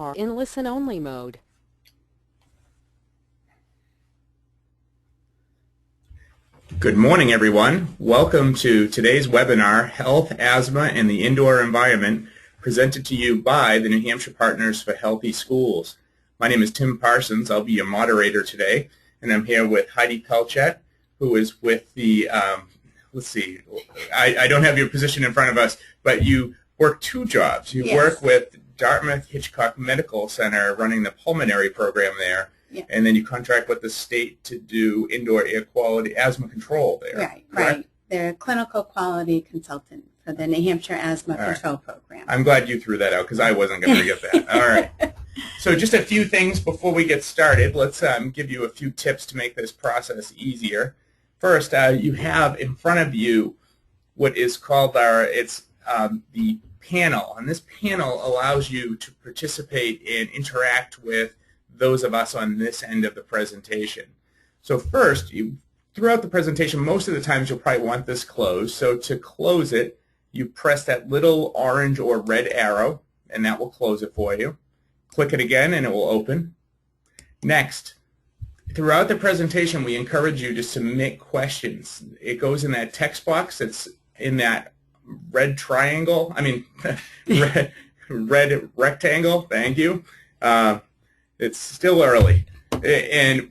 are in listen-only mode. Good morning, everyone. Welcome to today's webinar, Health, Asthma, and the Indoor Environment, presented to you by the New Hampshire Partners for Healthy Schools. My name is Tim Parsons. I'll be your moderator today, and I'm here with Heidi Pelchat, who is with the, let's see, I don't have your position in front of us, but you work two jobs. You work with Dartmouth Hitchcock Medical Center, running the pulmonary program there, and then you contract with the state to do indoor air quality asthma control there. Right. They're a clinical quality consultant for the New Hampshire Asthma Control Program. I'm glad you threw that out because I wasn't going to get that. All right. So just a few things before we get started. Let's give you a few tips to make this process easier. First, you have in front of you what is called the panel, and this panel allows you to participate and interact with those of us on this end of the presentation. So first, throughout the presentation, most of the times you'll probably want this closed. So to close it, you press that little orange or red arrow, and that will close it for you. Click it again, and it will open. Next, throughout the presentation, we encourage you to submit questions. It goes in that text box that's in that red triangle, red rectangle, thank you. It's still early. And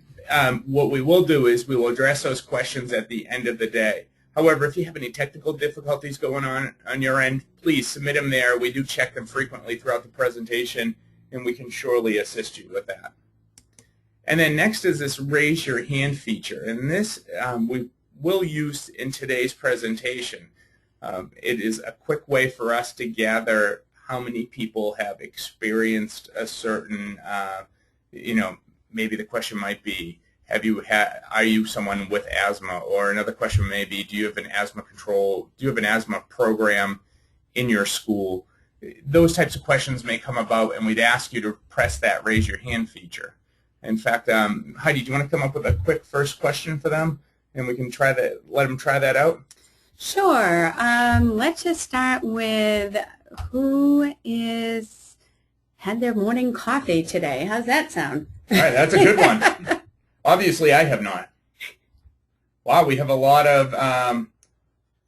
what we will do is we will address those questions at the end of the day. However, if you have any technical difficulties going on your end, please submit them there. We do check them frequently throughout the presentation, and we can surely assist you with that. And then next is this raise your hand feature. And this we will use in today's presentation. It is a quick way for us to gather how many people have experienced a certain, maybe the question might be, are you someone with asthma? Or another question may be, do you have an asthma program in your school? Those types of questions may come about, and we'd ask you to press that raise your hand feature. In fact, Heidi, do you want to come up with a quick first question for them, and we can let them try that out? Sure. Let's just start with who had their morning coffee today. How's that sound? All right, that's a good one. Obviously, I have not. Wow, we have a lot of,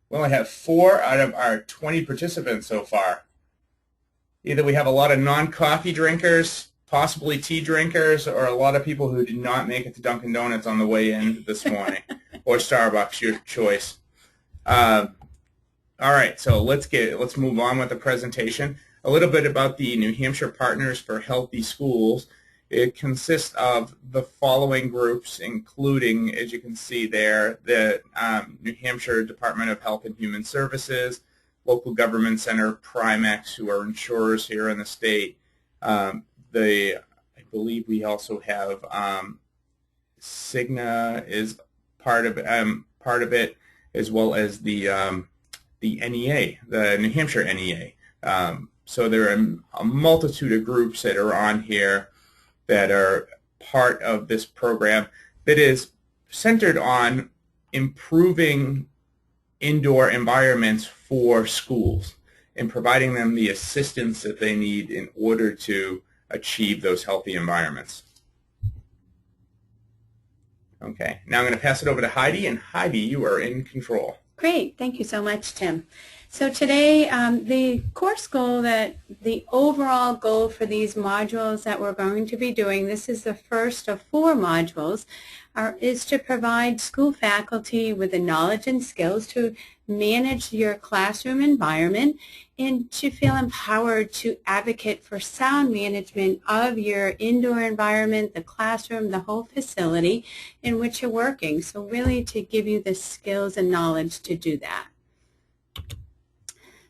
we only have 4 out of our 20 participants so far. Either we have a lot of non-coffee drinkers, possibly tea drinkers, or a lot of people who did not make it to Dunkin' Donuts on the way in this morning, or Starbucks, your choice. All right, so let's move on with the presentation. A little bit about the New Hampshire Partners for Healthy Schools. It consists of the following groups, including, as you can see there, the New Hampshire Department of Health and Human Services, Local Government Center, Primex, who are insurers here in the state. I believe we also have Cigna is part of it, as well as the NEA, the New Hampshire NEA. So there are a multitude of groups that are on here that are part of this program that is centered on improving indoor environments for schools and providing them the assistance that they need in order to achieve those healthy environments. Okay, now I'm going to pass it over to Heidi, and Heidi, you are in control. Great. Thank you so much, Tim. So today, the overall goal for these modules that we're going to be doing, this is the first of 4 modules, is to provide school faculty with the knowledge and skills to manage your classroom environment and to feel empowered to advocate for sound management of your indoor environment, the classroom, the whole facility in which you're working. So really to give you the skills and knowledge to do that.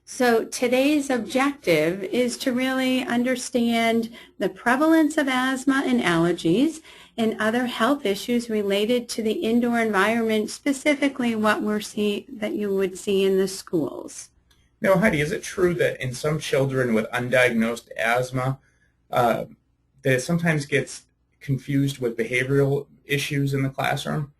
So today's objective is to really understand the prevalence of asthma and allergies and other health issues related to the indoor environment, specifically what that you would see in the schools. Now, Heidi, is it true that in some children with undiagnosed asthma, that it sometimes gets confused with behavioral issues in the classroom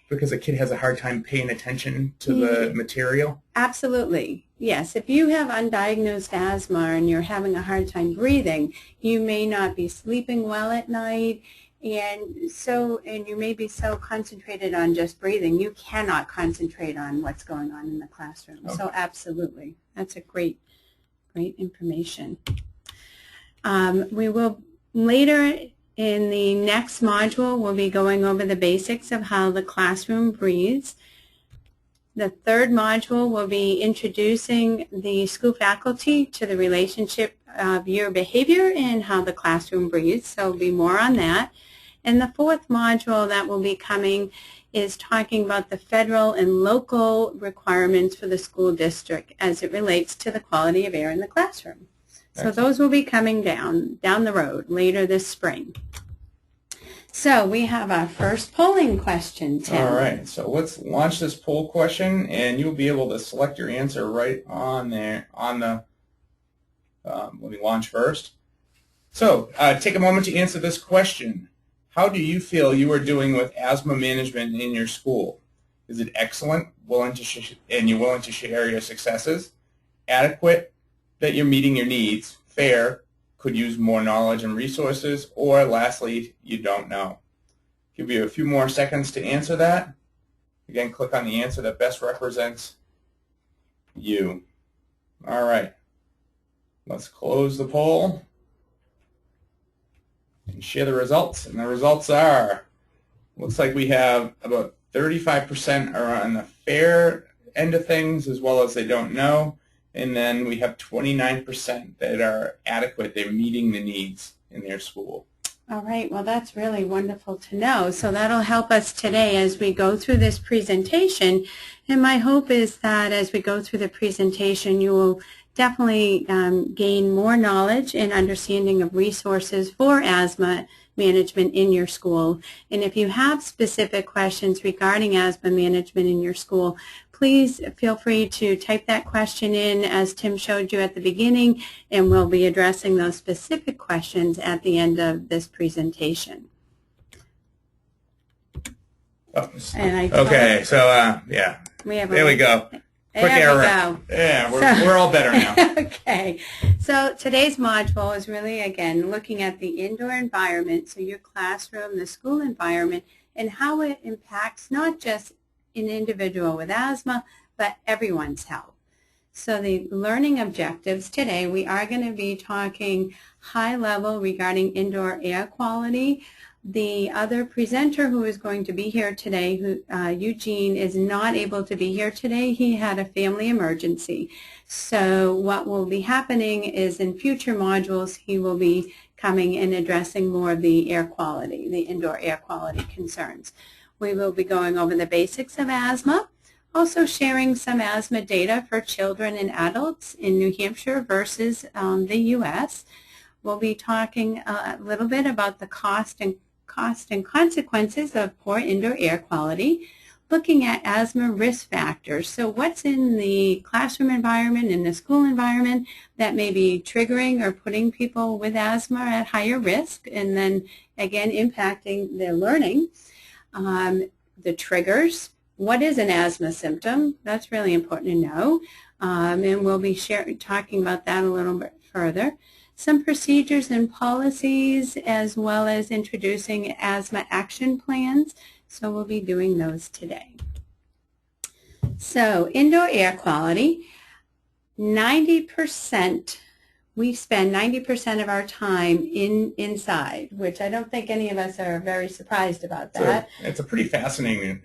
because a kid has a hard time paying attention to the material? Absolutely. yes, if you have undiagnosed asthma and you're having a hard time breathing, you may not be sleeping well at night, and you may be so concentrated on just breathing, you cannot concentrate on what's going on in the classroom. Okay. So absolutely, that's a great information. We will later in the next module, we'll be going over the basics of how the classroom breathes. The third module will be introducing the school faculty to the relationship of your behavior and how the classroom breathes, so there'll be more on that. And the fourth module that will be coming is talking about the federal and local requirements for the school district as it relates to the quality of air in the classroom. So those will be coming down the road later this spring. So we have our first polling question, Tim. All right, so let's launch this poll question, and you'll be able to select your answer right on there on the, let me launch first. So take a moment to answer this question. How do you feel you are doing with asthma management in your school? Is it excellent, and you're willing to share your successes? Adequate, that you're meeting your needs? Fair, could use more knowledge and resources? Or lastly, you don't know? Give you a few more seconds to answer that. Again, click on the answer that best represents you. All right, let's close the poll and share the results. And the results are, looks like we have about 35% are on the fair end of things, as well as they don't know. And then we have 29% that are adequate. They're meeting the needs in their school. All right. Well, that's really wonderful to know. So that'll help us today as we go through this presentation. And my hope is that as we go through the presentation, you will definitely gain more knowledge and understanding of resources for asthma management in your school. And if you have specific questions regarding asthma management in your school, please feel free to type that question in as Tim showed you at the beginning, and we'll be addressing those specific questions at the end of this presentation. Oh, okay, so yeah, there we go. Quick error. Yeah, we're all better now. Okay, so today's module is really, again, looking at the indoor environment, so your classroom, the school environment, and how it impacts not just an individual with asthma, but everyone's health. So the learning objectives today, we are going to be talking high level regarding indoor air quality. The other presenter who is going to be here today, Eugene, is not able to be here today. He had a family emergency. So what will be happening is in future modules, he will be coming and addressing more of the air quality, the indoor air quality concerns. We will be going over the basics of asthma, also sharing some asthma data for children and adults in New Hampshire versus the U.S. We'll be talking a little bit about the cost and consequences of poor indoor air quality, looking at asthma risk factors. So what's in the classroom environment, in the school environment, that may be triggering or putting people with asthma at higher risk, and then again impacting their learning. The triggers. What is an asthma symptom? That's really important to know. And we'll be talking about that a little bit further. Some procedures and policies, as well as introducing asthma action plans. So we'll be doing those today. So indoor air quality, 90%, we spend 90% of our time inside, which I don't think any of us are very surprised about that. It's a pretty fascinating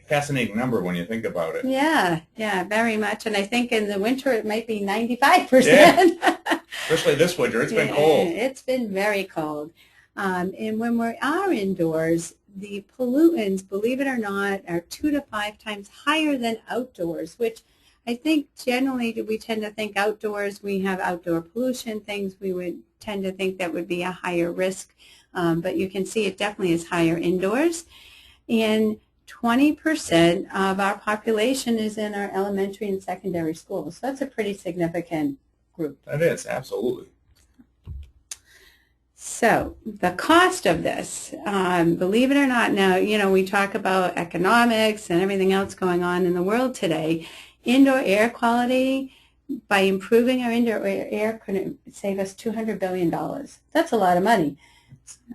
number when you think about it. Yeah, very much. And I think in the winter it might be 95%. Yeah. Especially this winter. It's been cold. It's been very cold. And when we are indoors, the pollutants, believe it or not, are 2 to 5 times higher than outdoors, which I think generally we tend to think outdoors, we have outdoor pollution, things we would tend to think that would be a higher risk, but you can see it definitely is higher indoors. And 20% of our population is in our elementary and secondary schools, so that's a pretty significant group. That is, absolutely. So the cost of this, believe it or not, now, we talk about economics and everything else going on in the world today. Indoor air quality by improving our indoor air could save us $200 billion. That's a lot of money.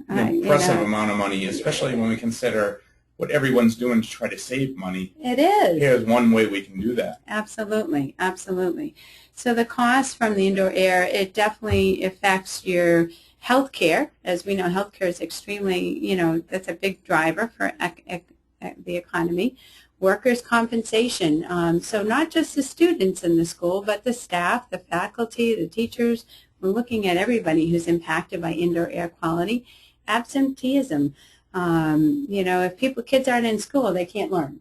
An impressive amount of money, especially when we consider what everyone's doing to try to save money. It is. Here's one way we can do that. Absolutely, absolutely. So the cost from the indoor air, it definitely affects your health care. As we know, health care is extremely, that's a big driver for the economy. Workers' compensation. So not just the students in the school, but the staff, the faculty, the teachers. We're looking at everybody who's impacted by indoor air quality. Absenteeism. If kids aren't in school, they can't learn.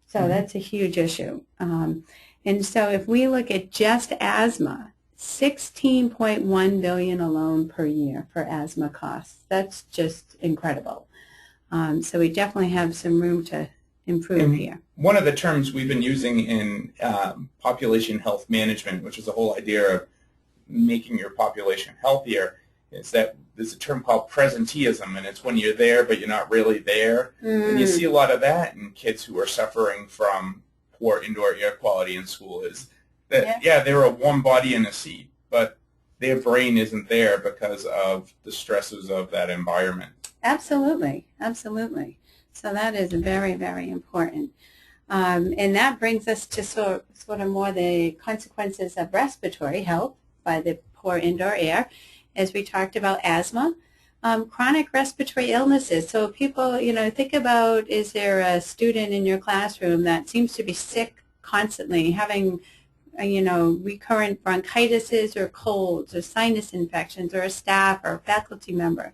So that's a huge issue. And so if we look at just asthma, $16.1 billion alone per year for asthma costs. That's just incredible. So we definitely have some room to improve here. One of the terms we've been using in population health management, which is the whole idea of making your population healthier, is that there's a term called presenteeism, and it's when you're there but you're not really there. And you see a lot of that in kids who are suffering from poor indoor air quality in school. Is that, they're a warm body in a seat, but their brain isn't there because of the stresses of that environment. Absolutely, absolutely. So that is very, very important. And that brings us to sort of more the consequences of respiratory health by the poor indoor air. As we talked about asthma, chronic respiratory illnesses. So people, think about, is there a student in your classroom that seems to be sick constantly, having, recurrent bronchitis or colds or sinus infections, or a staff or a faculty member?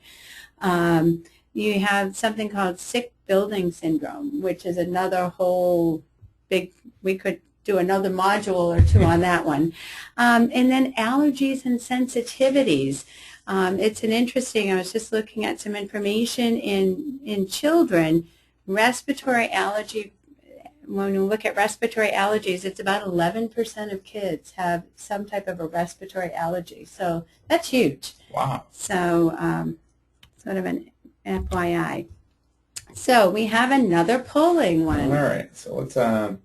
You have something called sick building syndrome, which is another whole big, we could do another module or two on that one. And then allergies and sensitivities. It's an interesting, I was just looking at some information in children, respiratory allergy, when you look at respiratory allergies, it's about 11% of kids have some type of a respiratory allergy. So that's huge. Wow. So sort of an FYI. So we have another polling one. All right. So let's go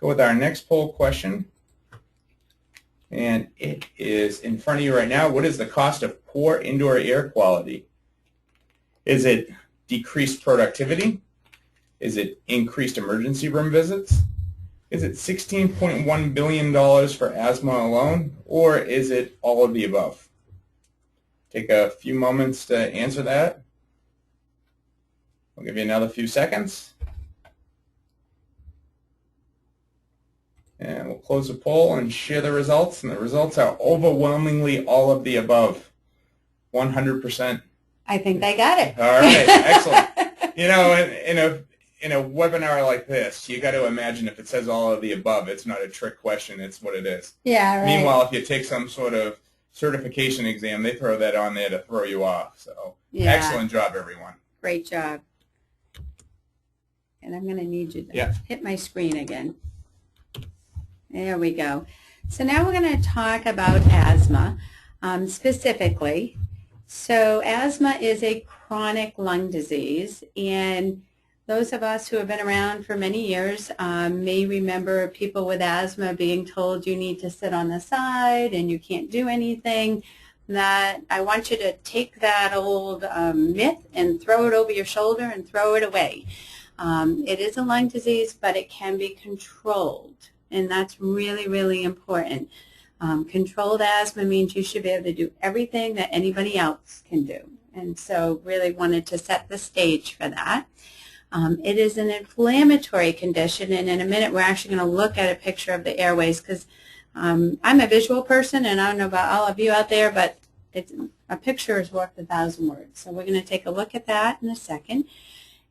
with our next poll question. And it is in front of you right now. What is the cost of poor indoor air quality? Is it decreased productivity? Is it increased emergency room visits? Is it $16.1 billion for asthma alone? Or is it all of the above? Take a few moments to answer that. I'll give you another few seconds. And we'll close the poll and share the results. And the results are overwhelmingly all of the above. 100%. I think they got it. All right, excellent. In a webinar like this, you got to imagine if it says all of the above, it's not a trick question, it's what it is. Yeah, right. Meanwhile, if you take some sort of certification exam, they throw that on there to throw you off. So excellent job, everyone. Great job. And I'm going to need you to hit my screen again. There we go. So now we're going to talk about asthma specifically. So asthma is a chronic lung disease, and those of us who have been around for many years may remember people with asthma being told you need to sit on the side and you can't do anything. That I want you to take that old myth and throw it over your shoulder and throw it away. It is a lung disease, but it can be controlled, and that's really, really important. Controlled asthma means you should be able to do everything that anybody else can do, and so really wanted to set the stage for that. It is an inflammatory condition, and in a minute we're actually going to look at a picture of the airways because I'm a visual person, and I don't know about all of you out there, but a picture is worth 1,000 words. So we're going to take a look at that in a second.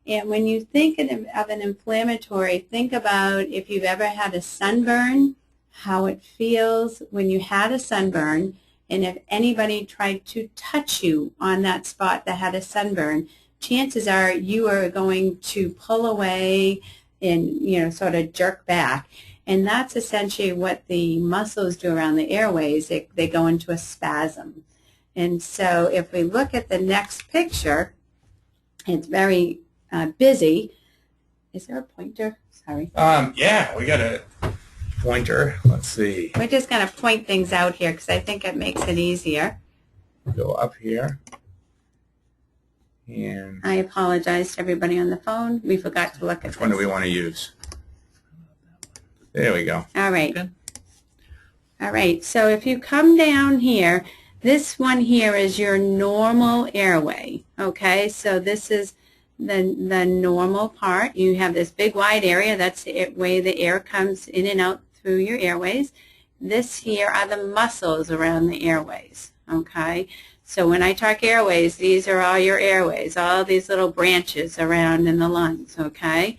And when you think of an inflammatory, think about if you've ever had a sunburn, how it feels when you had a sunburn, and if anybody tried to touch you on that spot that had a sunburn, chances are you are going to pull away and, sort of jerk back. And that's essentially what the muscles do around the airways. They go into a spasm. And so if we look at the next picture, it's very busy. Is there a pointer? Sorry. Yeah, we got pointer. Let's see. We're just going to point things out here because I think it makes it easier. Go up here. And I apologize to everybody on the phone. We forgot to look at which one do we want to use? There we go. All right. Good. All right. So if you come down here, this one here is your normal airway. Okay. So this is the normal part. You have this big wide area. That's the way the air comes in and out through your airways. This here are the muscles around the airways. Okay. So when I talk airways, these are all your airways, all these little branches around in the lungs, okay?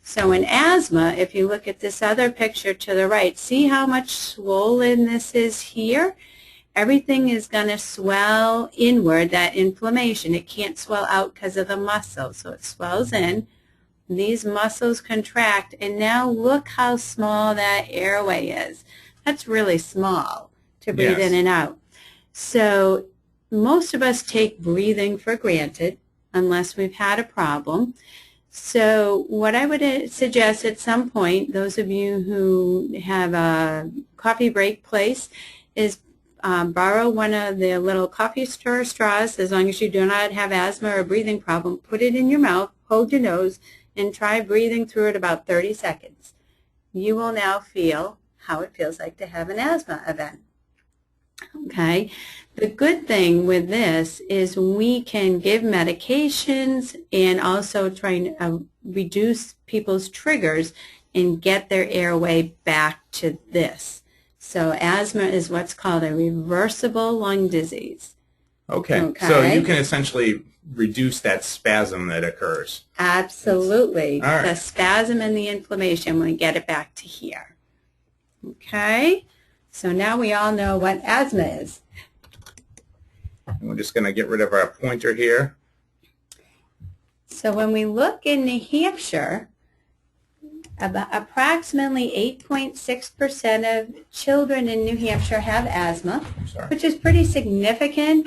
So in asthma, if you look at this other picture to the right, see how much swollen this is here? Everything is going to swell inward, that inflammation. It can't swell out because of the muscle, so it swells in. These muscles contract, and now look how small that airway is. That's really small to breathe in and out. So most of us take breathing for granted unless we've had a problem. So what I would suggest at some point, those of you who have a coffee break place, is borrow one of the little coffee stir straws, as long as you do not have asthma or a breathing problem. Put it in your mouth, hold your nose, and try breathing through it about 30 seconds. You will now feel how it feels like to have an asthma event. Okay, the good thing with this is we can give medications and also try to reduce people's triggers and get their airway back to this. So asthma is what's called a reversible lung disease. Okay. So you can essentially reduce that spasm that occurs. Absolutely. All right. The spasm and the inflammation, we get it back to here. Okay. So now we all know what asthma is. And we're just going to get rid of our pointer here. So when we look in New Hampshire, about approximately 8.6% of children in New Hampshire have asthma, which is pretty significant.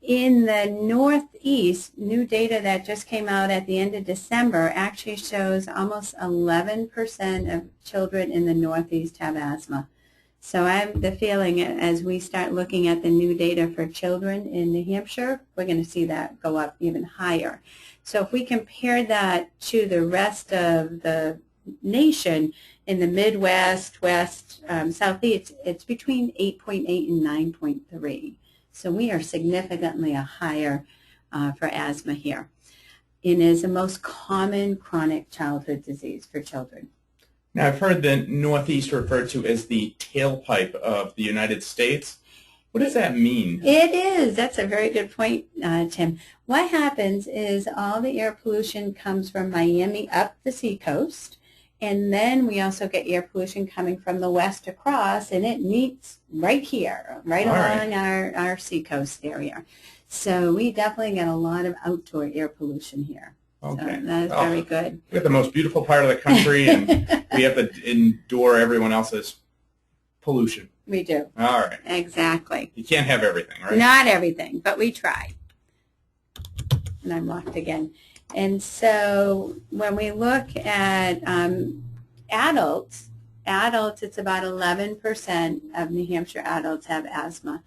In the Northeast, new data that just came out at the end of December actually shows almost 11% of children in the Northeast have asthma. So I have the feeling as we start looking at the new data for children in New Hampshire, we're going to see that go up even higher. So if we compare that to the rest of the nation in the Midwest, West, Southeast, it's between 8.8 and 9.3. So we are significantly higher for asthma here. It is the most common chronic childhood disease for children. Now, I've heard the Northeast referred to as the tailpipe of the United States. What does that mean? It is. That's a very good point, Tim. What happens is all the air pollution comes from Miami up the seacoast, and then we also get air pollution coming from the west across, and it meets right here, right along our seacoast area. So we definitely get a lot of outdoor air pollution here. Okay. So that is very good. We have the most beautiful part of the country, and we have to endure everyone else's pollution. We do. All right. Exactly. You can't have everything, right? Not everything, but we try. And I'm locked again. And so when we look at adults, it's about 11% of New Hampshire adults have asthma.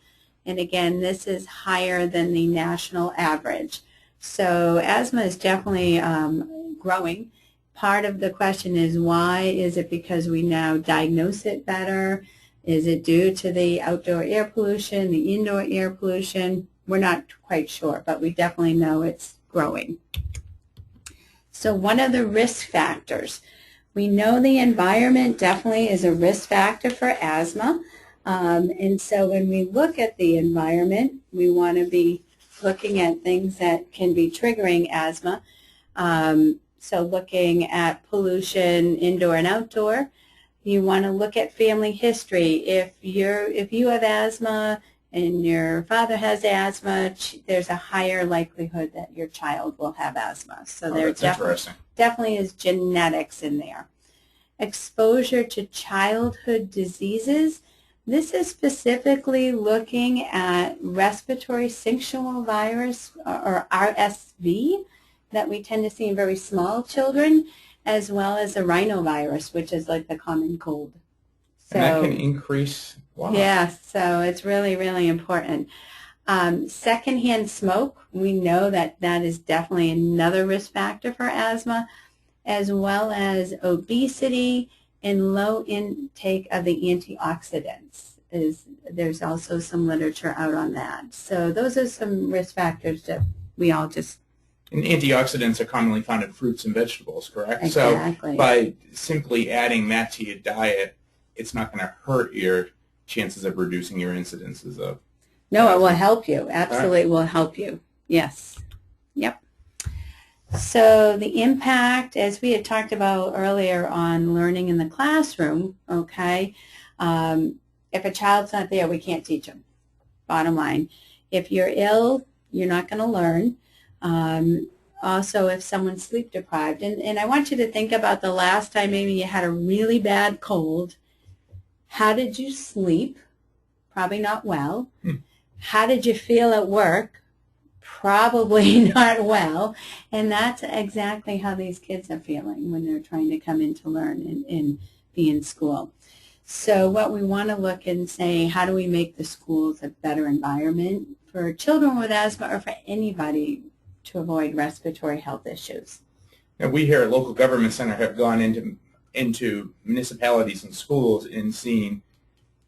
And again, this is higher than the national average. So asthma is definitely growing. Part of the question is why? Is it because we now diagnose it better? Is it due to the outdoor air pollution, the indoor air pollution? We're not quite sure, but we definitely know it's growing. So one of the risk factors, we know the environment definitely is a risk factor for asthma. And so when we look at the environment, we want to be looking at things that can be triggering asthma. So looking at pollution, indoor and outdoor. You want to look at family history. If you have asthma and your father has asthma, there's a higher likelihood that your child will have asthma. So there definitely is genetics in there. Exposure to childhood diseases. This is specifically looking at respiratory syncytial virus, or RSV, that we tend to see in very small children. as well as the rhinovirus, which is like the common cold. So, and that can increase. Wow. Yeah, so it's really, really important. Secondhand smoke, we know that that is definitely another risk factor for asthma, as well as obesity and low intake of the antioxidants. There's also some literature out on that. So those are some risk factors that we all just... And antioxidants are commonly found in fruits and vegetables, correct? Exactly. So by simply adding that to your diet, it's not going to hurt your chances of reducing your incidences of... No, it will help you. Absolutely will help you. Yes. Yep. So the impact, as we had talked about earlier on learning in the classroom, okay, if a child's not there, we can't teach them. Bottom line. If you're ill, you're not going to learn. Also, if someone's sleep deprived. And I want you to think about the last time maybe you had a really bad cold. How did you sleep? Probably not well. How did you feel at work? Probably not well. And that's exactly how these kids are feeling when they're trying to come in to learn and be in school. So what we want to look and say, how do we make the schools a better environment for children with asthma or for anybody to avoid respiratory health issues? Now, we here at Local Government Center have gone into municipalities and schools and seen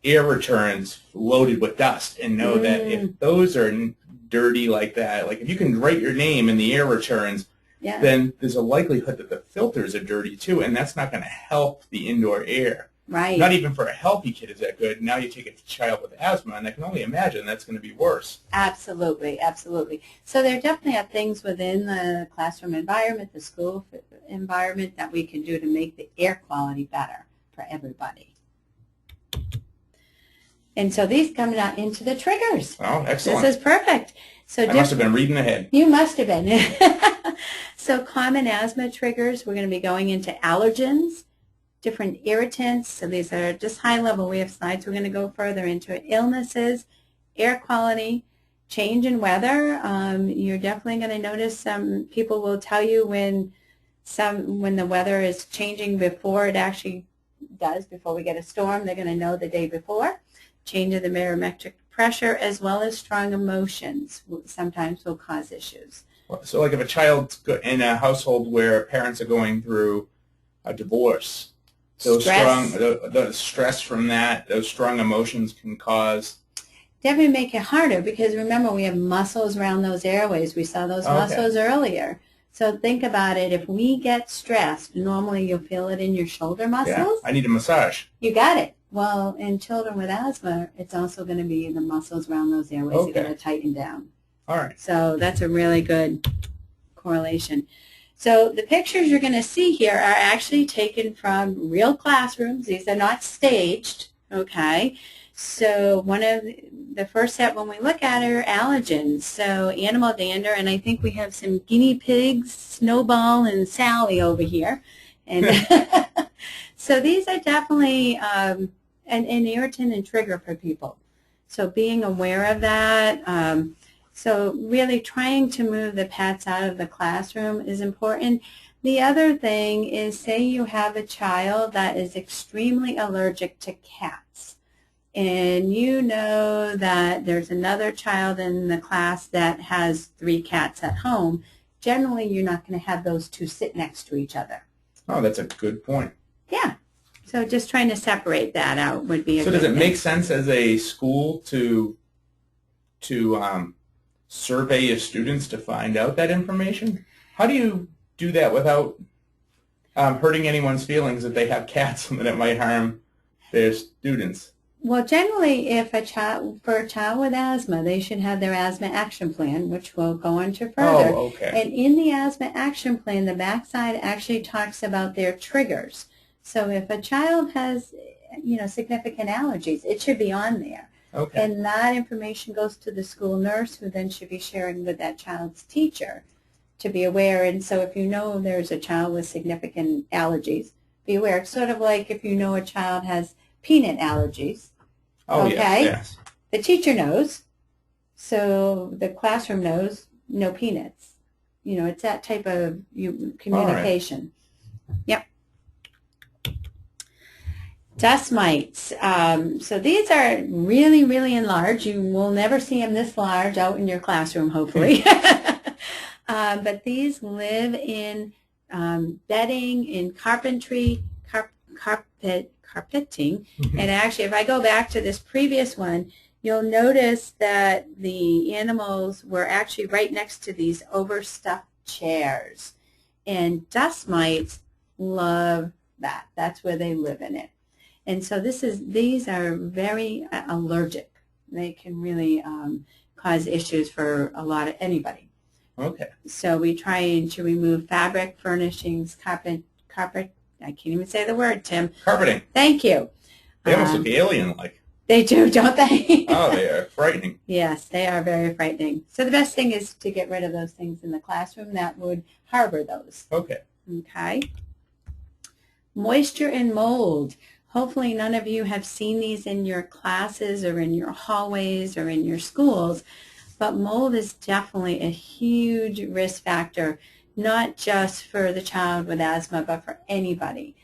air returns loaded with dust and know that if those are dirty like that, like if you can write your name in the air returns, then there's a likelihood that the filters are dirty too, and that's not going to help the indoor air. Right. Not even for a healthy kid is that good. Now you take a child with asthma, and I can only imagine that's going to be worse. Absolutely, absolutely. So there definitely are things within the classroom environment, the school environment that we can do to make the air quality better for everybody. And so these come out into the triggers. Oh, excellent. This is perfect. So I must have been reading ahead. You must have been. So common asthma triggers, we're going to be going into allergens, different irritants. So these are just high level. We have slides. We're going to go further into illnesses, air quality, change in weather. You're definitely going to notice some people will tell you when the weather is changing before it actually does, before we get a storm. They're going to know the day before. Change of the barometric pressure, as well as strong emotions sometimes will cause issues. So like if a child's in a household where parents are going through a divorce, the stress from that, those strong emotions can cause... Definitely make it harder because remember we have muscles around those airways. We saw those muscles earlier. So think about it. If we get stressed, normally you'll feel it in your shoulder muscles. Yeah, I need a massage. You got it. Well, in children with asthma, it's also going to be the muscles around those airways are going to tighten down. All right. So that's a really good correlation. So the pictures you're going to see here are actually taken from real classrooms. These are not staged, okay? So one of the first set when we look at are allergens. So animal dander, and I think we have some guinea pigs, Snowball and Sally over here. And so these are definitely an irritant and trigger for people. So being aware of that. So really trying to move the pets out of the classroom is important. The other thing is, say you have a child that is extremely allergic to cats, and you know that there's another child in the class that has 3 cats at home. Generally, you're not going to have those two sit next to each other. Oh, that's a good point. Yeah. So just trying to separate that out would be a good thing. So does it make sense as a school to survey your students to find out that information? How do you do that without hurting anyone's feelings if they have cats that might harm their students? Well, generally, for a child with asthma, they should have their asthma action plan, which we'll go into further. Oh, okay. And in the asthma action plan, the backside actually talks about their triggers. So if a child has, significant allergies, it should be on there. Okay. And that information goes to the school nurse, who then should be sharing with that child's teacher to be aware. And so if you know there's a child with significant allergies, be aware. It's sort of like if you know a child has peanut allergies. Oh, okay? Yes. The teacher knows, so the classroom knows, no peanuts. It's that type of communication. Yep. Dust mites. So these are really, really large. You will never see them this large out in your classroom, hopefully. But these live in bedding, in carpentry, carpeting. Mhm. And actually, if I go back to this previous one, you'll notice that the animals were actually right next to these overstuffed chairs. And dust mites love that. That's where they live in it. And so these are very allergic. They can really cause issues for anybody. Okay. So we try to remove fabric, furnishings, carpet. I can't even say the word, Tim. Carpeting. Thank you. They almost look alien-like. They do, don't they? Oh, they are frightening. Yes, they are very frightening. So the best thing is to get rid of those things in the classroom that would harbor those. Okay. Okay. Moisture and mold. Hopefully none of you have seen these in your classes or in your hallways or in your schools, but mold is definitely a huge risk factor, not just for the child with asthma, but for anybody.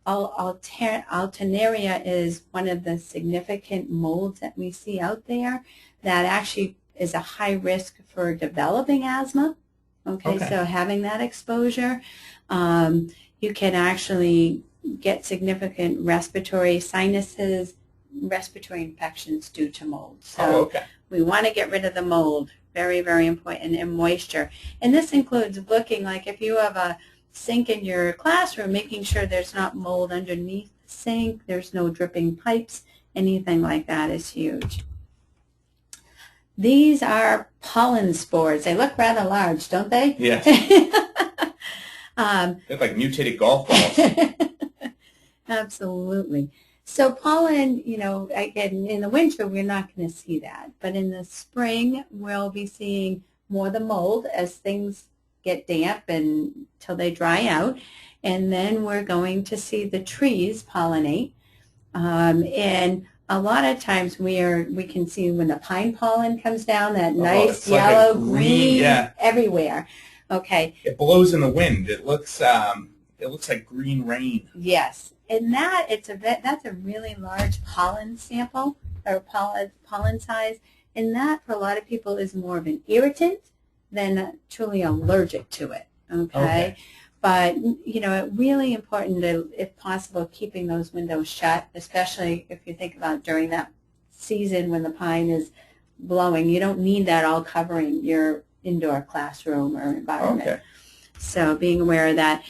Alternaria is one of the significant molds that we see out there that actually is a high risk for developing asthma. Okay. So having that exposure, you can actually get significant respiratory sinuses, respiratory infections due to mold. So we want to get rid of the mold. Very, very important. And moisture. And this includes looking like if you have a sink in your classroom, making sure there's not mold underneath the sink, there's no dripping pipes, anything like that is huge. These are pollen spores. They look rather large, don't they? Yes. They're like mutated golf balls. Absolutely. So pollen, again, in the winter, we're not going to see that. But in the spring, we'll be seeing more of the mold as things get damp until they dry out. And then we're going to see the trees pollinate. And a lot of times we can see when the pine pollen comes down, that nice yellow, like green everywhere. Okay. It blows in the wind. It looks like green rain. Yes. And that's a really large pollen sample or pollen size. And that for a lot of people is more of an irritant than truly allergic to it. Okay. But, it's really important to, if possible, keeping those windows shut, especially if you think about during that season when the pine is blowing. You don't need that all covering your indoor classroom or environment. Okay. So being aware of that.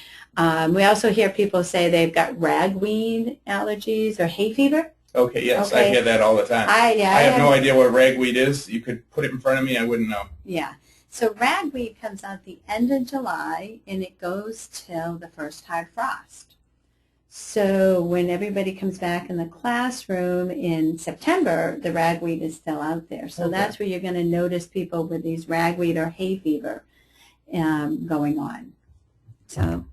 We also hear people say they've got ragweed allergies or hay fever. Okay, yes, I hear that all the time. I have no idea what ragweed is. You could put it in front of me, I wouldn't know. Yeah. So ragweed comes out the end of July, and it goes till the first hard frost. So when everybody comes back in the classroom in September, the ragweed is still out there. So that's where you're going to notice people with these ragweed or hay fever going on. So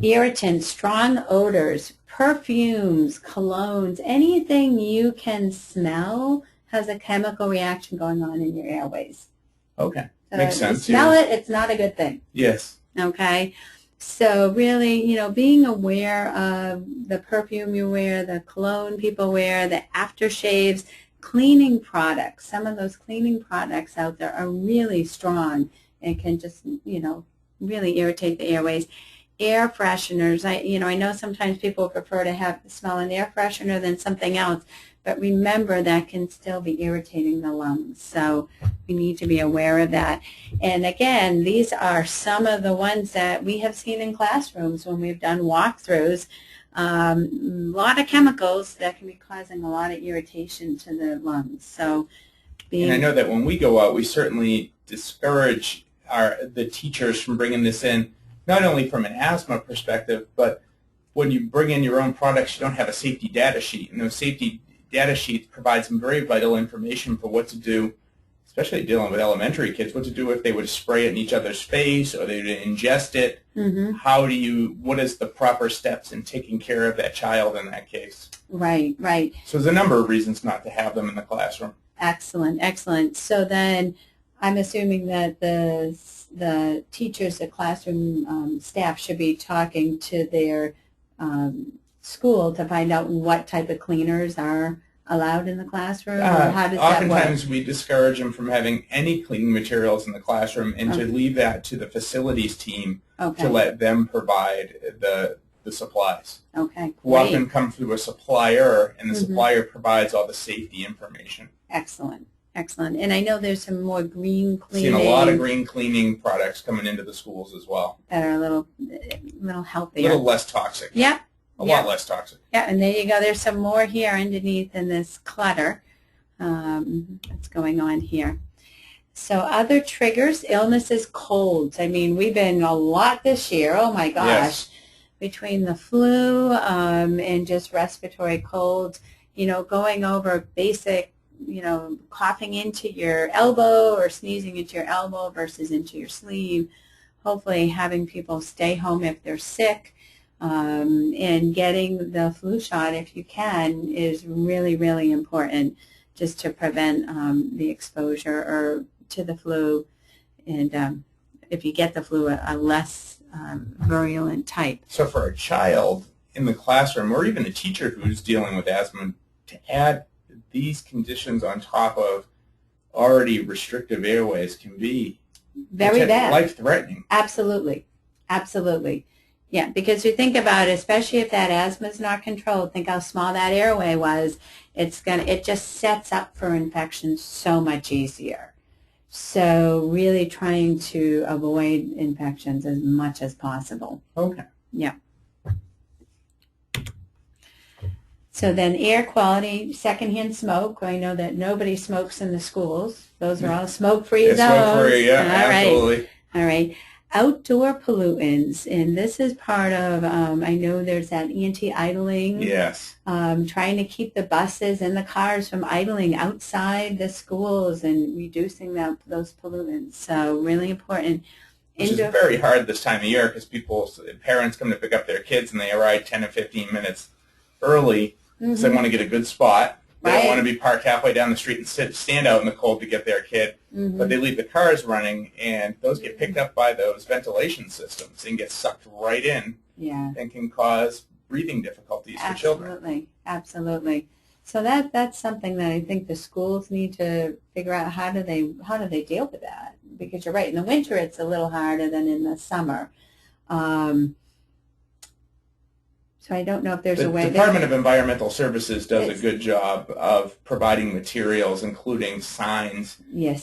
irritants, strong odors, perfumes, colognes, anything you can smell has a chemical reaction going on in your airways. Okay. Makes sense. Smell it, it's not a good thing. Yes. Okay. So really, being aware of the perfume you wear, the cologne people wear, the aftershaves, cleaning products. Some of those cleaning products out there are really strong and can just, really irritate the airways. Air fresheners. I know sometimes people prefer to smell an air freshener than something else, but remember that can still be irritating the lungs. So we need to be aware of that. And again, these are some of the ones that we have seen in classrooms when we've done walkthroughs. A lot of chemicals that can be causing a lot of irritation to the lungs. So, and I know that when we go out, we certainly discourage the teachers from bringing this in, not only from an asthma perspective, but when you bring in your own products, you don't have a safety data sheet. And those safety data sheets provide some very vital information for what to do, especially dealing with elementary kids, what to do if they would spray it in each other's face or they would ingest it. Mm-hmm. What is the proper steps in taking care of that child in that case? Right. So there's a number of reasons not to have them in the classroom. Excellent. So then I'm assuming that the teachers, the classroom staff should be talking to their school to find out what type of cleaners are allowed in the classroom, or how does that work? Oftentimes we discourage them from having any cleaning materials in the classroom and to leave that to the facilities team to let them provide the supplies. Okay, Who often come through a supplier, and the supplier provides all the safety information. Excellent, excellent. And I know there's some more green cleaning. Seen a lot of green cleaning products coming into the schools as well. That are a little healthier. A little less toxic. Yep. A lot less toxic. Yeah, and there you go. There's some more here underneath in this clutter that's going on here. So other triggers, illnesses, colds. I mean, we've been a lot this year. Oh, my gosh. Yes. Between the flu and just respiratory colds, going over basic, coughing into your elbow or sneezing into your elbow versus into your sleeve. Hopefully having people stay home if they're sick. And getting the flu shot, if you can, is really, really important just to prevent the exposure or to the flu. And if you get the flu, a less virulent type. So for a child in the classroom, or even a teacher who's dealing with asthma, to add these conditions on top of already restrictive airways can be very bad, life-threatening. Absolutely, absolutely. Yeah, because you think about it, especially if that asthma is not controlled, think how small that airway was. It just sets up for infection so much easier. So really trying to avoid infections as much as possible. Okay. Yeah. So then air quality, secondhand smoke. I know that nobody smokes in the schools. Those are all smoke-free zones. Smoke-free, yeah, all absolutely. Right. All right. Outdoor pollutants, and this is part of, I know there's that anti-idling. Yes. Trying to keep the buses and the cars from idling outside the schools and reducing those pollutants. So really important. Which is very hard this time of year because parents come to pick up their kids and they arrive 10 or 15 minutes early because they want to get a good spot. They don't want to be parked halfway down the street and stand out in the cold to get their kid. But they leave the cars running, and those get picked up by those ventilation systems and get sucked right in and can cause breathing difficulties for children. Absolutely, absolutely. So that's something that I think the schools need to figure out how do they deal with that, because you're right, in the winter it's a little harder than in the summer. So I don't know if there's a way. The Department of Environmental Services does a good job of providing materials, including signs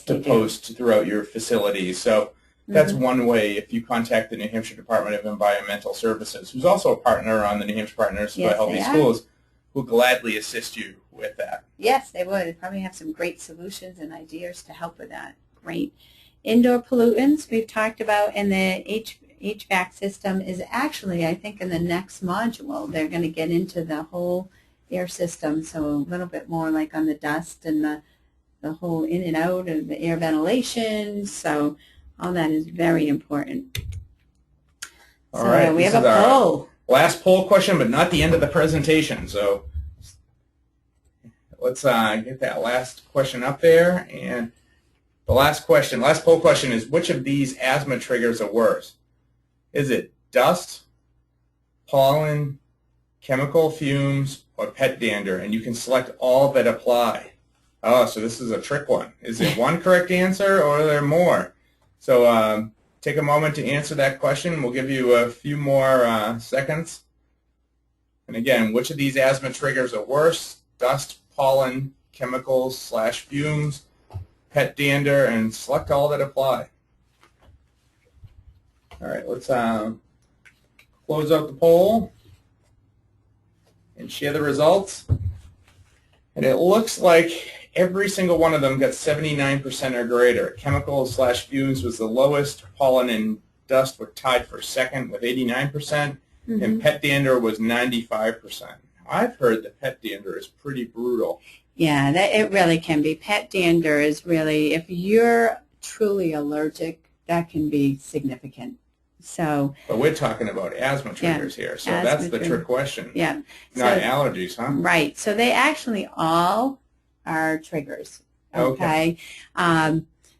to post throughout your facilities. So that's one way. If you contact the New Hampshire Department of Environmental Services, who's also a partner on the New Hampshire Partners for Healthy Schools, will gladly assist you with that. Yes, they would. They probably have some great solutions and ideas to help with that. Great. Indoor pollutants we've talked about, and the HVAC system is actually, I think, in the next module. They're going to get into the whole air system, so a little bit more like on the dust and the whole in and out of the air ventilation. So all that is very important. All right, we have a poll. Last poll question, but not the end of the presentation. So let's get that last question up there. And the last poll question is, which of these asthma triggers are worse? Is it dust, pollen, chemical fumes, or pet dander? And you can select all that apply. Oh, so this is a trick one. Is it one correct answer, or are there more? So take a moment to answer that question. We'll give you a few more seconds. And again, which of these asthma triggers are worse? Dust, pollen, chemicals / fumes, pet dander, and select all that apply. All right, let's close out the poll and share the results. And it looks like every single one of them got 79% or greater. Chemicals / fumes was the lowest. Pollen and dust were tied for second with 89%, and pet dander was 95%. I've heard that pet dander is pretty brutal. Yeah, it really can be. Pet dander is really, if you're truly allergic, that can be significant. So, but we're talking about asthma triggers here, so that's the trick question. Yeah. Not allergies, huh? Right. So they actually all are triggers. Okay.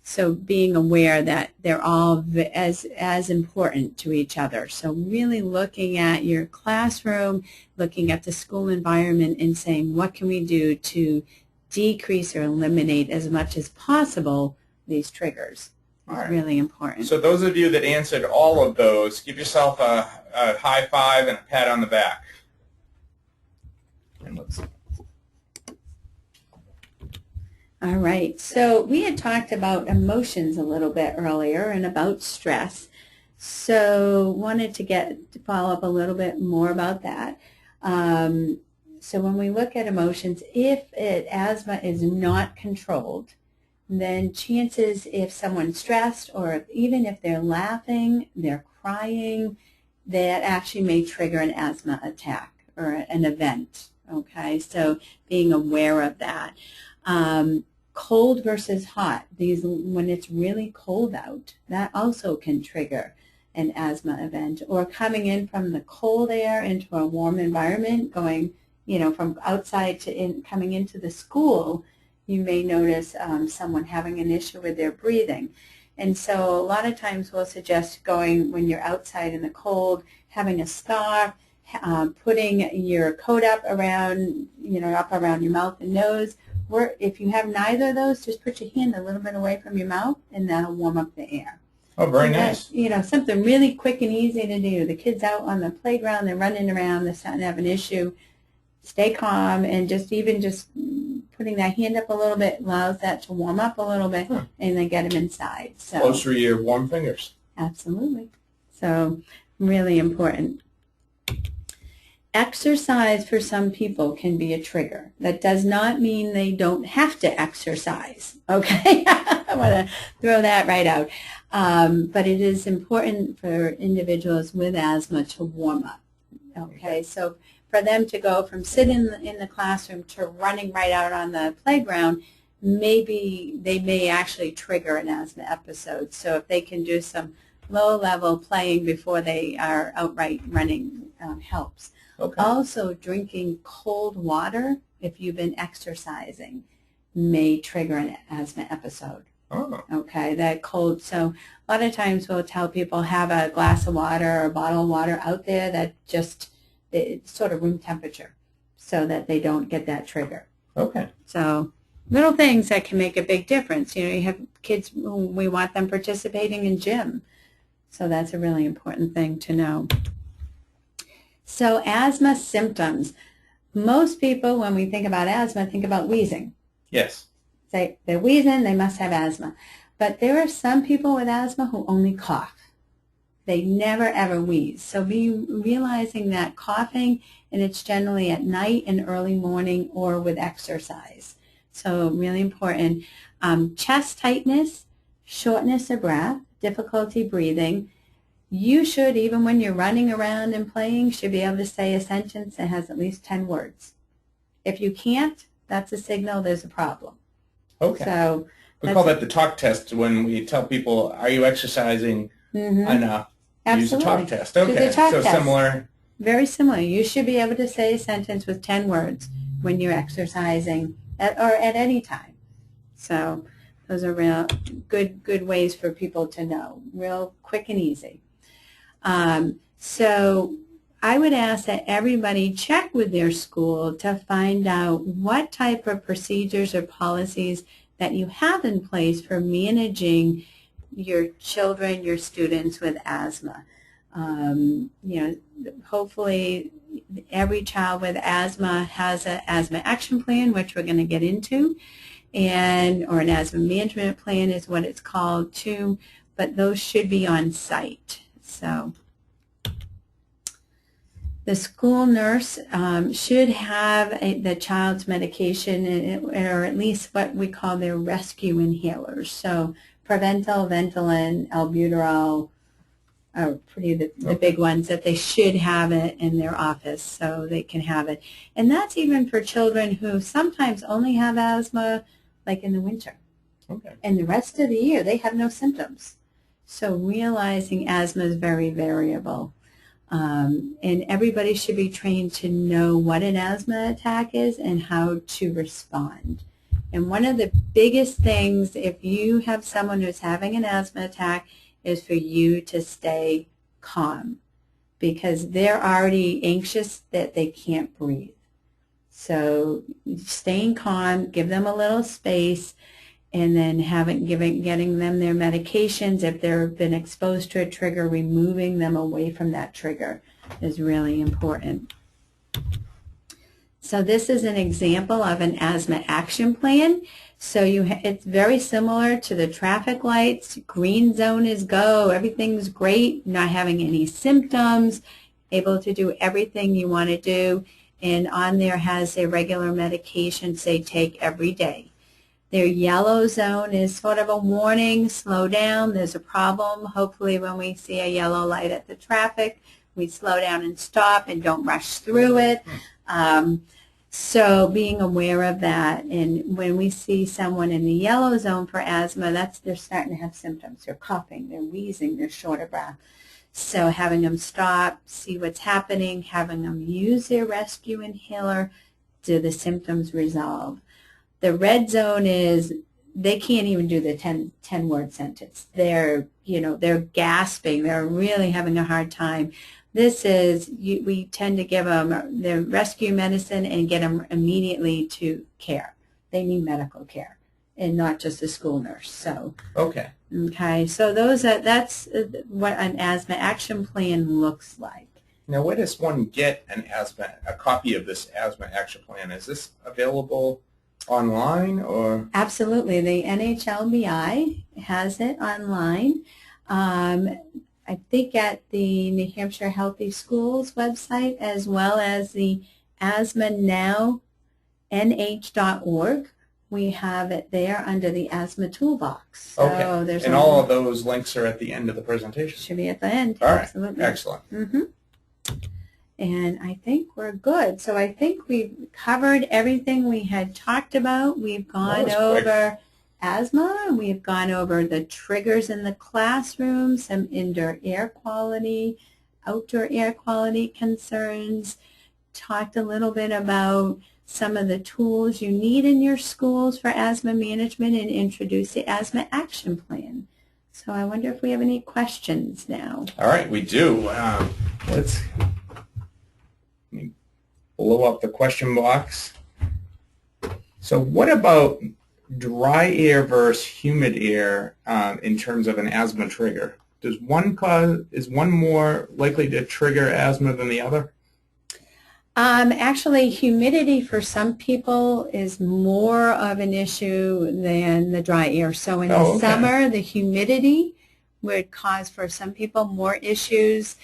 So being aware that they're all as important to each other. So really looking at your classroom, looking at the school environment and saying, what can we do to decrease or eliminate as much as possible these triggers? It's really important. So those of you that answered all of those, give yourself a high five and a pat on the back. And let's see. All right, so we had talked about emotions a little bit earlier and about stress. So wanted to follow up a little bit more about that. So when we look at emotions, if asthma is not controlled, then chances if someone's stressed or even if they're laughing, they're crying, that actually may trigger an asthma attack or an event. Okay, so being aware of that. Cold versus hot, when it's really cold out, that also can trigger an asthma event. Or coming in from the cold air into a warm environment, going, from outside to coming into the school, you may notice someone having an issue with their breathing. And so a lot of times we'll suggest going when you're outside in the cold, having a scarf, putting your coat up around your mouth and nose. Or if you have neither of those, just put your hand a little bit away from your mouth, and that'll warm up the air. Oh, very nice. Something really quick and easy to do. The kids out on the playground, they're running around, they're starting to have an issue. Stay calm, and just putting that hand up a little bit allows that to warm up a little bit, and then get them inside. So close to your warm fingers. Absolutely. So really important. Exercise for some people can be a trigger. That does not mean they don't have to exercise, okay? I want to throw that right out. But it is important for individuals with asthma to warm up, okay? So for them to go from sitting in the classroom to running right out on the playground, maybe they may actually trigger an asthma episode. So if they can do some low-level playing before they are outright running, helps. Okay. Also, drinking cold water, if you've been exercising, may trigger an asthma episode. Oh. Okay, that cold. So a lot of times we'll tell people have a glass of water or a bottle of water out there that it's sort of room temperature so that they don't get that trigger. Okay. So little things that can make a big difference. You have kids, we want them participating in gym. So that's a really important thing to know. So asthma symptoms. Most people, when we think about asthma, think about wheezing. Yes. Say they're wheezing, they must have asthma. But there are some people with asthma who only cough. They never, ever wheeze. So be realizing that coughing, and it's generally at night and early morning or with exercise. So really important. Chest tightness, shortness of breath, difficulty breathing. You should, even when you're running around and playing, should be able to say a sentence that has at least 10 words. If you can't, that's a signal there's a problem. Okay. So we call that the talk test when we tell people, are you exercising enough? Absolutely. Use the talk test. Okay. So test. Similar. Very similar. You should be able to say a sentence with 10 words when you're exercising or at any time. So those are real good ways for people to know, real quick and easy. So I would ask that everybody check with their school to find out what type of procedures or policies that you have in place for managing your children, your students with asthma. Hopefully every child with asthma has an asthma action plan, which we're going to get into, or an asthma management plan is what it's called too, but those should be on site. So the school nurse should have the child's medication, or at least what we call their rescue inhalers. So Proventil, Ventolin, Albuterol are the big ones that they should have it in their office so they can have it. And that's even for children who sometimes only have asthma like in the winter. Okay. And the rest of the year they have no symptoms. So realizing asthma is very variable. And everybody should be trained to know what an asthma attack is and how to respond. And one of the biggest things, if you have someone who's having an asthma attack, is for you to stay calm, because they're already anxious that they can't breathe. So staying calm, give them a little space, and then getting them their medications. If they've been exposed to a trigger, removing them away from that trigger is really important. So this is an example of an asthma action plan. So it's very similar to the traffic lights. Green zone is go, everything's great, not having any symptoms, able to do everything you want to do. And on there has a regular medication, say take every day. Their yellow zone is sort of a warning, slow down, there's a problem. Hopefully when we see a yellow light at the traffic, we slow down and stop and don't rush through it. So being aware of that, and when we see someone in the yellow zone for asthma, they're starting to have symptoms. They're coughing, they're wheezing, they're short of breath. So having them stop, see what's happening, having them use their rescue inhaler, do the symptoms resolve. The red zone is they can't even do the 10-word sentence. They're gasping. They're really having a hard time. This is, we tend to give them the rescue medicine and get them immediately to care. They need medical care and not just a school nurse. So Okay. Okay, so that's what an asthma action plan looks like. Now, where does one get a copy of this asthma action plan? Is this available online or? Absolutely, the NHLBI has it online. I think at the New Hampshire Healthy Schools website, as well as the asthmanow.nh.org. We have it there under the asthma toolbox. So okay, and all of those links are at the end of the presentation. Should be at the end. All right, absolutely. Excellent. And I think we're good. So I think we've covered everything we had talked about. We've gone over asthma. We've gone over the triggers in the classroom, some indoor air quality, outdoor air quality concerns, talked a little bit about some of the tools you need in your schools for asthma management, and introduce the asthma action plan. So I wonder if we have any questions now. All right, we do. Let's blow up the question box. So what about dry air versus humid air in terms of an asthma trigger? Is one more likely to trigger asthma than the other? Actually, humidity for some people is more of an issue than the dry air. So in the summer, the humidity would cause for some people more issues.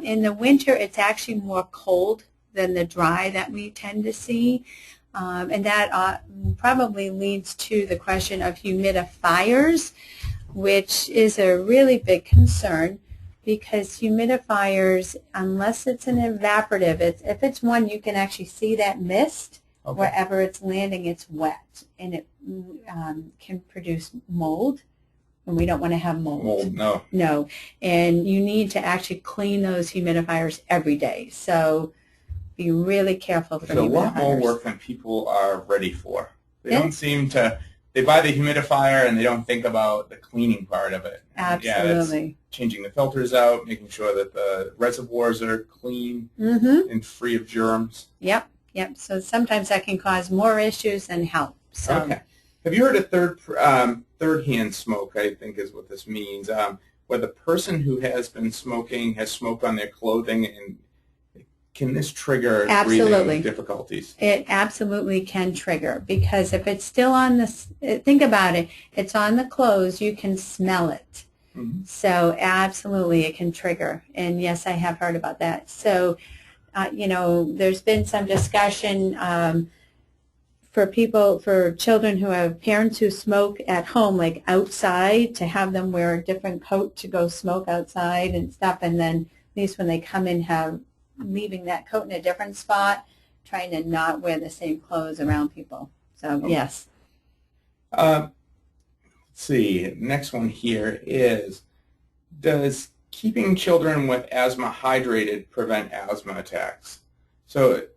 In the winter, it's actually more cold than the dry that we tend to see. And that probably leads to the question of humidifiers, which is a really big concern. Because humidifiers, unless it's an evaporative, if it's one you can actually see that mist, wherever it's landing, it's wet, and it can produce mold, and we don't want to have mold. Mold, no. No, and you need to actually clean those humidifiers every day. So be really careful for humidifiers. It's a lot more work than people are ready for. They don't seem to. They buy the humidifier and they don't think about the cleaning part of it. Absolutely. Yeah, changing the filters out, making sure that the reservoirs are clean and free of germs. Yep. So sometimes that can cause more issues than help. So. Okay. Have you heard of third-hand smoke, I think is what this means, where the person who has been smoking has smoke on their clothing, and can this trigger breathing difficulties? It absolutely can trigger, because if it's still on think about it, it's on the clothes, you can smell it. So absolutely it can trigger. And yes, I have heard about that. So, there's been some discussion for children who have parents who smoke at home, like outside, to have them wear a different coat to go smoke outside and stuff. And then at least when they come in, leaving that coat in a different spot, trying to not wear the same clothes around people. So, yes. Let's see. Next one here is, does keeping children with asthma hydrated prevent asthma attacks? So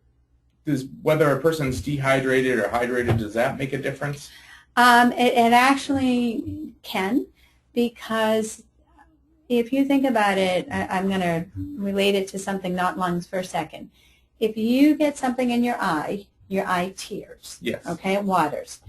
does whether a person's dehydrated or hydrated, does that make a difference? It actually can, because if you think about it, I'm going to relate it to something not lungs for a second. If you get something in your eye tears. Yes. Okay, it waters.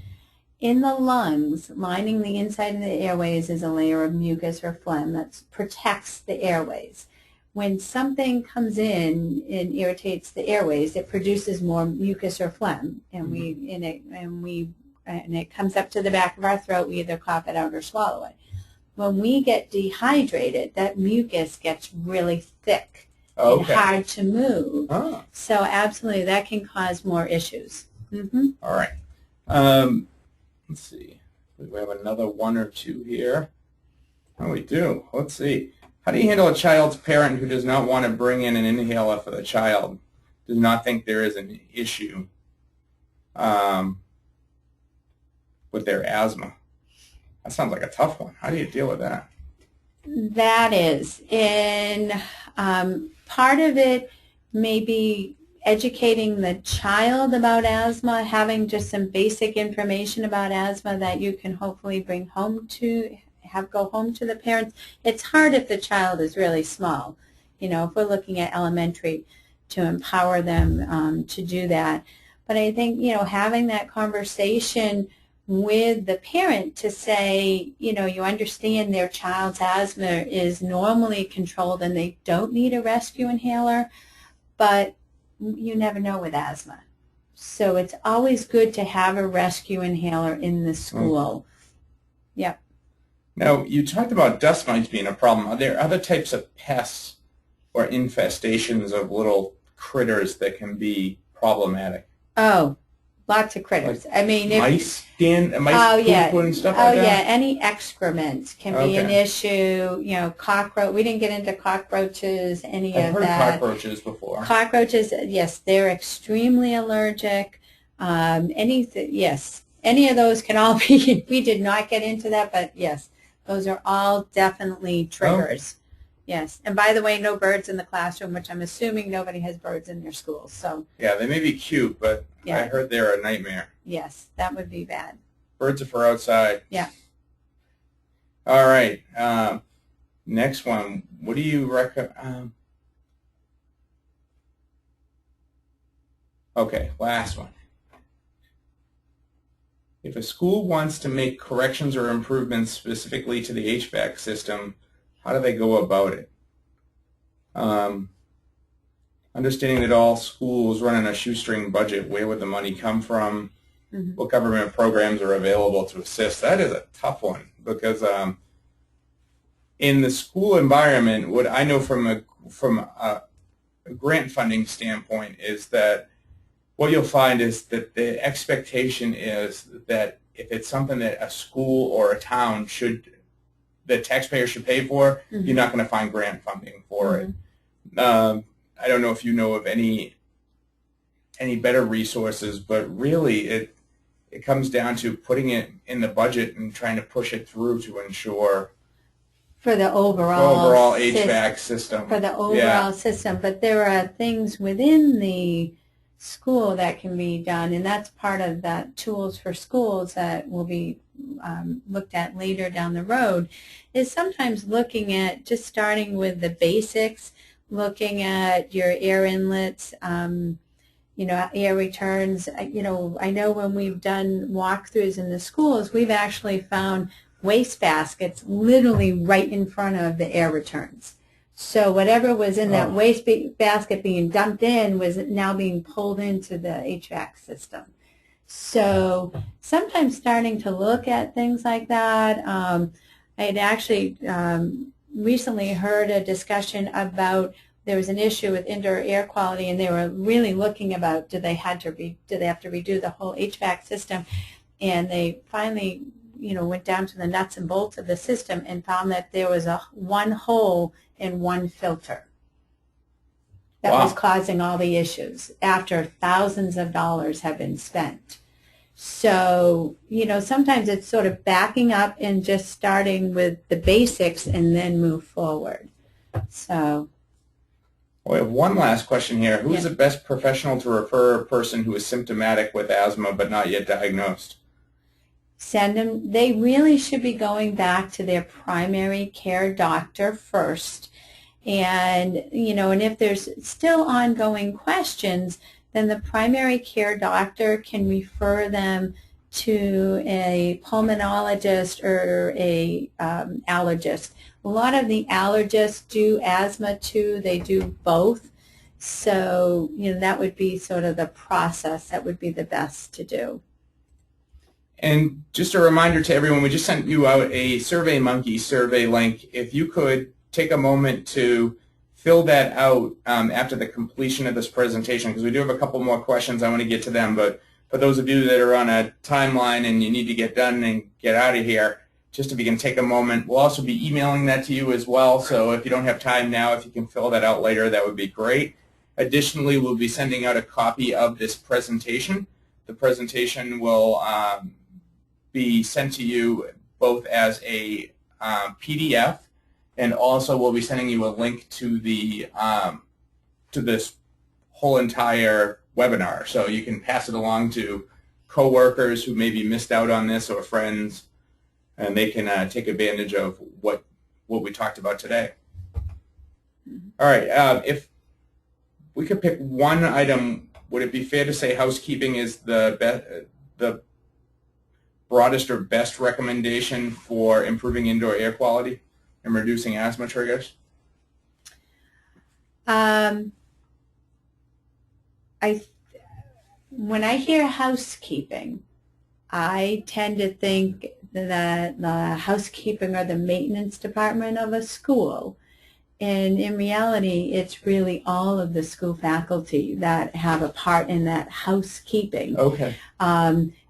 In the lungs, lining the inside of the airways is a layer of mucus or phlegm that protects the airways. When something comes in and irritates the airways, it produces more mucus or phlegm, and it comes up to the back of our throat. We either cough it out or swallow it. When we get dehydrated, that mucus gets really thick and hard to move. Oh. So absolutely, that can cause more issues. All right. Let's see. We have another one or two here. Oh, we do. Let's see. How do you handle a child's parent who does not want to bring in an inhaler for the child, does not think there is an issue with their asthma? That sounds like a tough one. How do you deal with that? That is. And part of it may be educating the child about asthma, having just some basic information about asthma that you can hopefully bring home to, go home to the parents. It's hard if the child is really small. You know, if we're looking at elementary, to empower them to do that. But I think, you know, having that conversation with the parent to say, you know, you understand their child's asthma is normally controlled and they don't need a rescue inhaler, but you never know with asthma. So it's always good to have a rescue inhaler in the school. Yep. Now, you talked about dust mites being a problem. Are there other types of pests or infestations of little critters that can be problematic? Oh, lots of critters. Like I mean, mice poop and stuff oh like that? yeah, any excrement can be an issue. You know, cockroach. We didn't get into cockroaches, any I've of heard that. cockroaches before. Cockroaches, yes, they're extremely allergic. Yes, any of those can all be. We did not get into that, but yes, those are all definitely triggers. Yes, and by the way, no birds in the classroom, which I'm assuming nobody has birds in their schools. So yeah, they may be cute, but I heard they're a nightmare. Yes, that would be bad. Birds are for outside. Yeah. All right. Next one. What do you recommend? Okay, last one. If a school wants to make corrections or improvements specifically to the HVAC system, how do they go about it? Understanding that all schools run on a shoestring budget, where would the money come from? What government programs are available to assist? That is a tough one, because in the school environment, what I know from a grant funding standpoint is that what you'll find is that the expectation is that if it's something that a school or a town the taxpayer should pay for, you're not going to find grant funding for it. I don't know if you know of any better resources, but really it comes down to putting it in the budget and trying to push it through to ensure for the overall HVAC system. For the overall system, but there are things within the school that can be done, and that's part of that tools for schools that will be looked at later down the road, is sometimes looking at just starting with the basics, looking at your air inlets, you know, air returns. You know, I know when we've done walkthroughs in the schools, we've actually found waste baskets literally right in front of the air returns. So whatever was in that waste basket being dumped in was now being pulled into the HVAC system. So sometimes starting to look at things like that. I had actually recently heard a discussion about there was an issue with indoor air quality, and they were really looking about do they have to redo the whole HVAC system, and they finally, you know, went down to the nuts and bolts of the system and found that there was one hole in one filter that was causing all the issues after thousands of dollars have been spent. So, you know, sometimes it's sort of backing up and just starting with the basics and then move forward. So, We have one last question here. Who is the best professional to refer a person who is symptomatic with asthma but not yet diagnosed? Send them, they really should be going back to their primary care doctor first. And, and if there's still ongoing questions, then the primary care doctor can refer them to a pulmonologist or a allergist. A lot of the allergists do asthma too. They do both. So, that would be sort of the process that would be the best to do. And just a reminder to everyone, we just sent you out a SurveyMonkey survey link. If you could take a moment to fill that out after the completion of this presentation, because we do have a couple more questions. I want to get to them, but for those of you that are on a timeline and you need to get done and get out of here, just if you can take a moment. We'll also be emailing that to you as well, so if you don't have time now, if you can fill that out later, that would be great. Additionally, we'll be sending out a copy of this presentation. The presentation will be sent to you both as a PDF, and also we'll be sending you a link to the to this whole entire webinar, so you can pass it along to coworkers who maybe missed out on this or friends, and they can take advantage of what we talked about today. All right, if we could pick one item, would it be fair to say housekeeping is the broadest or best recommendation for improving indoor air quality and reducing asthma triggers? When I hear housekeeping, I tend to think that the housekeeping or the maintenance department of a school. And in reality, it's really all of the school faculty that have a part in that housekeeping. Okay.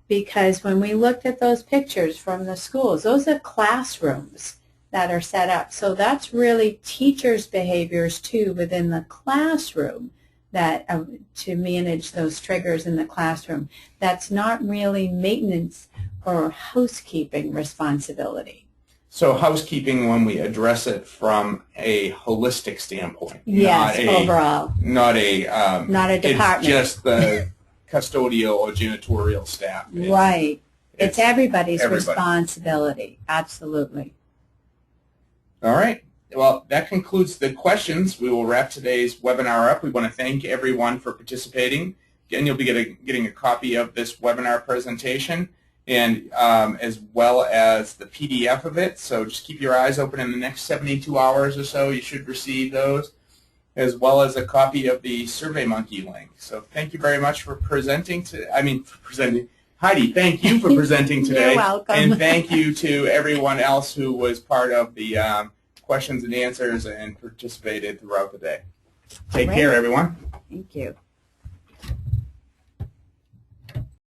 Because when we looked at those pictures from the schools, those are classrooms that are set up. So that's really teachers' behaviors too within the classroom that to manage those triggers in the classroom. That's not really maintenance or housekeeping responsibility. So housekeeping when we address it from a holistic standpoint. Yes, overall. Not a department. It's just the custodial or janitorial staff. Right. It's everybody's responsibility. Absolutely. All right. Well, that concludes the questions. We will wrap today's webinar up. We want to thank everyone for participating. Again, you'll be getting a copy of this webinar presentation, and as well as the PDF of it. So just keep your eyes open in the next 72 hours or so. You should receive those, as well as a copy of the SurveyMonkey link. So thank you very much for presenting. Heidi, thank you for presenting today. You're welcome. And thank you to everyone else who was part of the questions and answers and participated throughout the day. Take care, everyone. Thank you.